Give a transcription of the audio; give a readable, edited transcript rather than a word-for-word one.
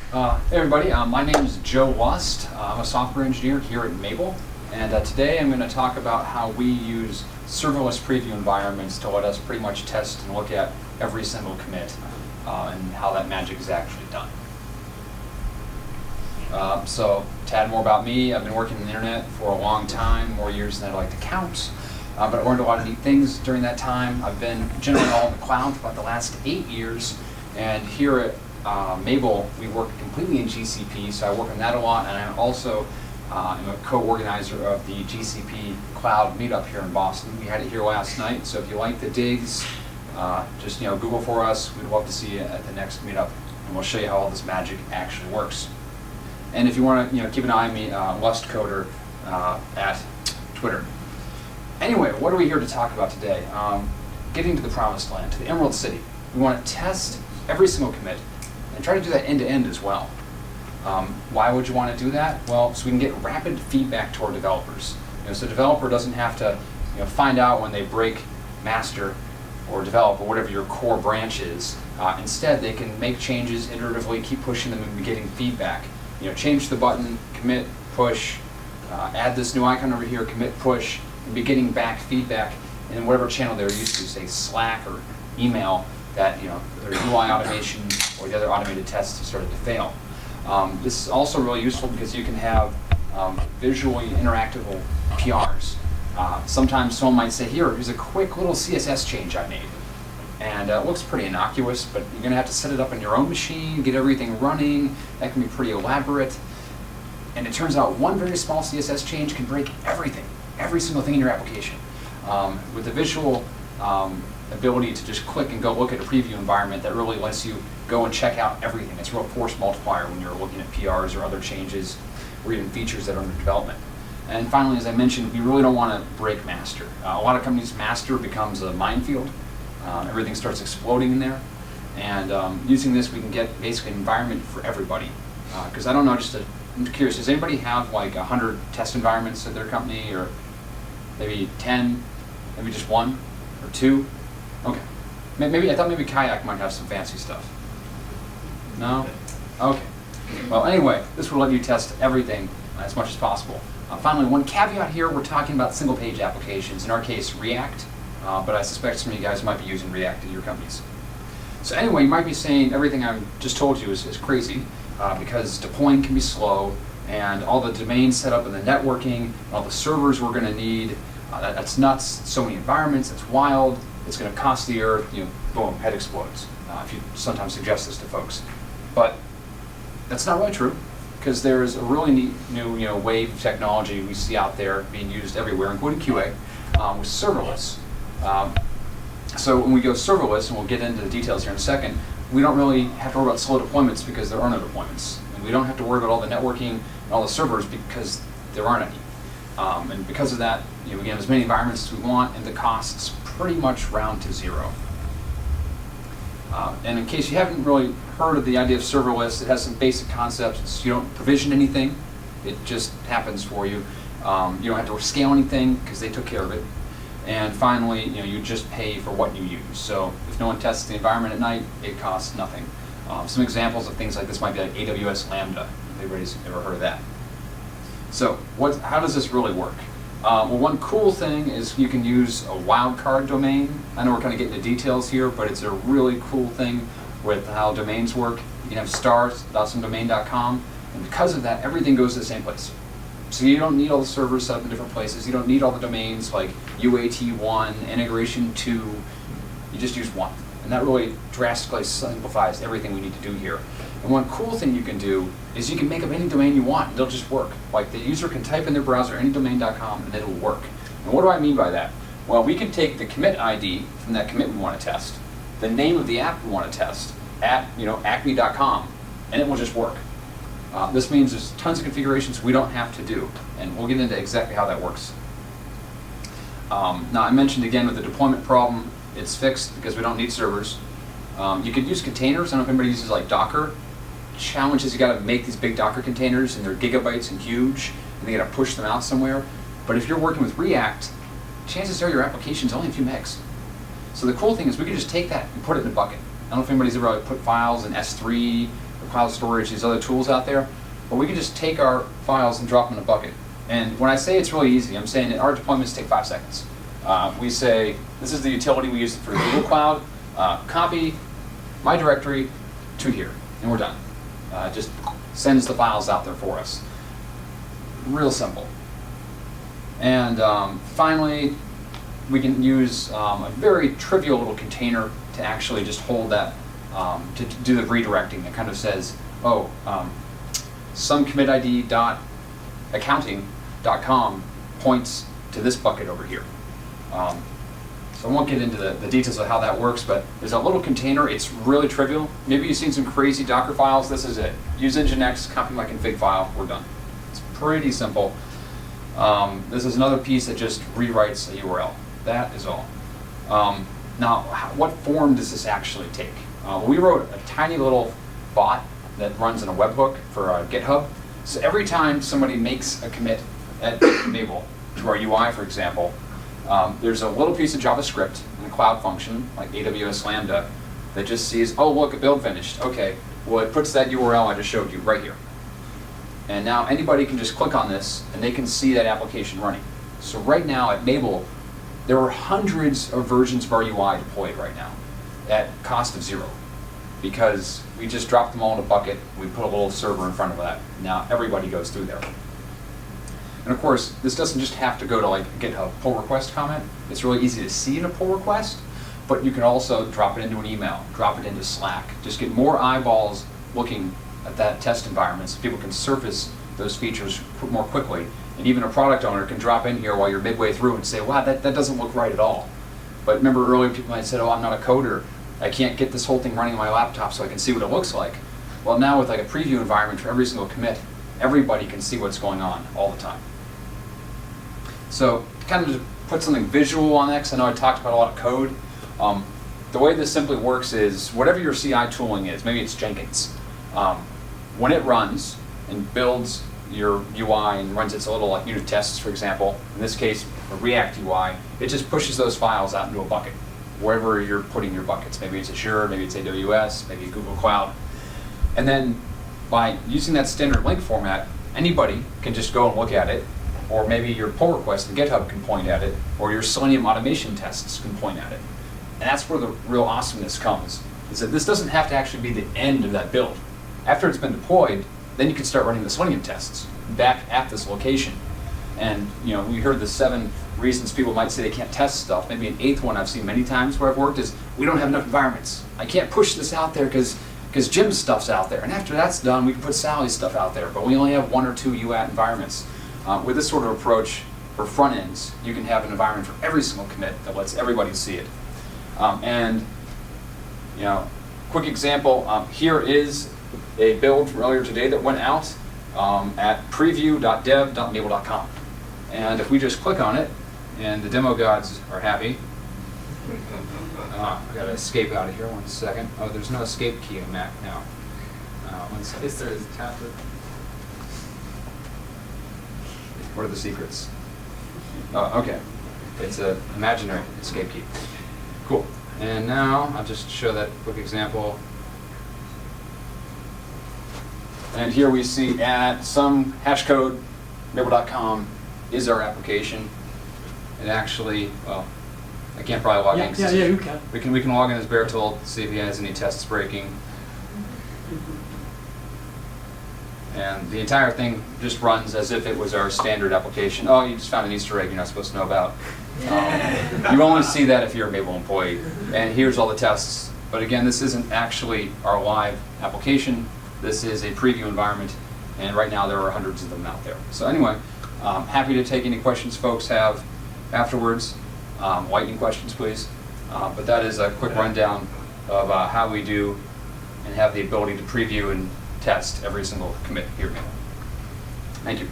Hey everybody, my name is Joe Lust. I'm a software engineer here at mabl, and today I'm going to talk about how we use serverless preview environments to let us pretty much test and look at every single commit and how that magic is actually done. So, a tad more about me. I've been working on the internet for a long time, more years than I'd like to count, but I learned a lot of neat things during that time. I've been generally all in the cloud for about the last 8 years, and here at mabl, we work completely in GCP, so I work on that a lot, and I also am a co-organizer of the GCP Cloud Meetup here in Boston. We had it here last night, so if you like the digs, just Google for us. We'd love to see you at the next meetup, and we'll show you how all this magic actually works. And if you want to keep an eye on me, lustcoder at Twitter. Anyway, what are we here to talk about today? Getting to the promised land, to the Emerald City. We want to test every single commit and try to do that end-to-end as well. Why would you want to do that? Well, so we can get rapid feedback to our developers. So the developer doesn't have to find out when they break master or develop or whatever your core branch is. Instead, they can make changes iteratively, keep pushing them and be getting feedback. Change the button, commit, push, add this new icon over here, commit, push, and be getting back feedback in whatever channel they're used to, say Slack or email, that their UI automation or the other automated tests have started to fail. This is also really useful because you can have visually interactable PRs. Sometimes someone might say, here's a quick little CSS change I made. And it looks pretty innocuous, but you're going to have to set it up on your own machine, get everything running. That can be pretty elaborate. And it turns out one very small CSS change can break everything, every single thing in your application. With the visual ability to just click and go look at a preview environment, that really lets you go and check out everything. It's a real force multiplier when you're looking at PRs or other changes or even features that are under development. And finally, as I mentioned, we really don't want to break master. A lot of companies, master becomes a minefield. Everything starts exploding in there, and using this we can get basically an environment for everybody. Because I don't know, I'm curious, does anybody have like 100 test environments at their company, or maybe 10, maybe just 1 or 2? Okay. Maybe I thought maybe Kayak might have some fancy stuff. No? Okay. Well, anyway, this will let you test everything as much as possible. Finally, one caveat here: we're talking about single-page applications. In our case, React. But I suspect some of you guys might be using React in your companies. So anyway, you might be saying everything I've just told you is crazy because deploying can be slow, and all the domains set up in the networking, all the servers we're going to need, that's nuts. So many environments, it's wild, it's going to cost the earth, boom, head explodes. If you sometimes suggest this to folks. But that's not really true, because there's a really neat new wave of technology we see out there being used everywhere, including QA, with serverless. So when we go serverless, and we'll get into the details here in a second, we don't really have to worry about slow deployments because there are no deployments. And we don't have to worry about all the networking and all the servers because there aren't any. And because of that, we can have as many environments as we want, and the costs pretty much round to zero. And in case you haven't really heard of the idea of serverless, it has some basic concepts. You don't provision anything. It just happens for you. You don't have to scale anything because they took care of it. And finally, you just pay for what you use. So if no one tests the environment at night, it costs nothing. Some examples of things like this might be like AWS Lambda. Everybody's ever heard of that. So how does this really work? Well, one cool thing is you can use a wildcard domain. I know we're kind of getting into details here, but it's a really cool thing with how domains work. You can have stars.somedomain.com, and because of that, everything goes to the same place. So you don't need all the servers set up in different places. You don't need all the domains like UAT1, integration 2. You just use one. And that really drastically simplifies everything we need to do here. And one cool thing you can do is you can make up any domain you want, and they'll just work. Like the user can type in their browser anydomain.com, and it'll work. And what do I mean by that? Well, we can take the commit ID from that commit we want to test, the name of the app we want to test, at acme.com, and it will just work. This means there's tons of configurations we don't have to do, and we'll get into exactly how that works. Now, I mentioned again with the deployment problem, it's fixed because we don't need servers. You could use containers. I don't know if anybody uses like Docker. Challenge is you got to make these big Docker containers, and they're gigabytes and huge, and you got to push them out somewhere. But if you're working with React, chances are your application's only a few megs. So the cool thing is we can just take that and put it in a bucket. I don't know if anybody's ever put files in S3 or cloud storage, these other tools out there, but we can just take our files and drop them in a bucket. And when I say it's really easy, I'm saying that our deployments take 5 seconds. We say, this is the utility we use for Google Cloud, copy my directory to here, and we're done. Just sends the files out there for us. Real simple. And finally, we can use a very trivial little container to actually just hold that, to do the redirecting that kind of says, oh, some commit ID dot accounting.com points to this bucket over here. So I won't get into the details of how that works, but there's a little container. It's really trivial. Maybe you've seen some crazy Docker files. This is it. Use Nginx, copy my config file, we're done. It's pretty simple. This is another piece that just rewrites a URL. That is all. Now, what form does this actually take? We wrote a tiny little bot that runs in a webhook for GitHub. So every time somebody makes a commit at mabl to our UI, for example, there's a little piece of JavaScript in a cloud function, like AWS Lambda, that just sees, oh, look, a build finished. Okay, well, it puts that URL I just showed you right here. And now anybody can just click on this, and they can see that application running. So right now at mabl, there are hundreds of versions of our UI deployed right now at cost of 0, because we just dropped them all in a bucket. We put a little server in front of that. Now everybody goes through there. And of course, this doesn't just have to go to like a GitHub pull request comment. It's really easy to see in a pull request, but you can also drop it into an email, drop it into Slack. Just get more eyeballs looking at that test environment so people can surface those features more quickly. And even a product owner can drop in here while you're midway through and say, wow, that doesn't look right at all. But remember earlier people might have said, oh, I'm not a coder. I can't get this whole thing running on my laptop so I can see what it looks like. Well, now with like a preview environment for every single commit, everybody can see what's going on all the time. So kind of to put something visual on that, because I know I talked about a lot of code. The way this simply works is whatever your CI tooling is, maybe it's Jenkins, when it runs and builds your UI and runs its little like unit tests, for example, in this case a React UI, it just pushes those files out into a bucket, wherever you're putting your buckets. Maybe it's Azure, maybe it's AWS, maybe Google Cloud. And then by using that standard link format, anybody can just go and look at it, or maybe your pull request in GitHub can point at it, or your Selenium automation tests can point at it. And that's where the real awesomeness comes, is that this doesn't have to actually be the end of that build. After it's been deployed, then you can start running the Selenium tests back at this location. And we heard the 7 reasons people might say they can't test stuff. Maybe an 8th one I've seen many times where I've worked is, we don't have enough environments. I can't push this out there because Jim's stuff's out there. And after that's done, we can put Sally's stuff out there. But we only have 1 or 2 UAT environments. With this sort of approach for front ends, you can have an environment for every single commit that lets everybody see it. Quick example, here is a build from earlier today that went out at preview.dev.mabl.com. And if we just click on it, and the demo gods are happy, I've got to escape out of here 1 second. Oh, there's no escape key in Mac now. 1 second. Yes, there is a tablet. What are the secrets? Oh, okay. It's an imaginary escape key. Cool. And now I'll just show that quick example. And here we see at some hashcode, mabl.com is our application. It actually, well, I can't probably log in. Yeah, you can. We can log in as Bertold, see if he has any tests breaking. And the entire thing just runs as if it was our standard application. Oh, you just found an Easter egg you're not supposed to know about. You only see that if you're a mabl employee. And here's all the tests. But again, this isn't actually our live application. This is a preview environment. And right now there are hundreds of them out there. So anyway, happy to take any questions folks have afterwards. Lightning questions, please. But that is a quick rundown of how we do and have the ability to preview and test every single commit here. Thank you.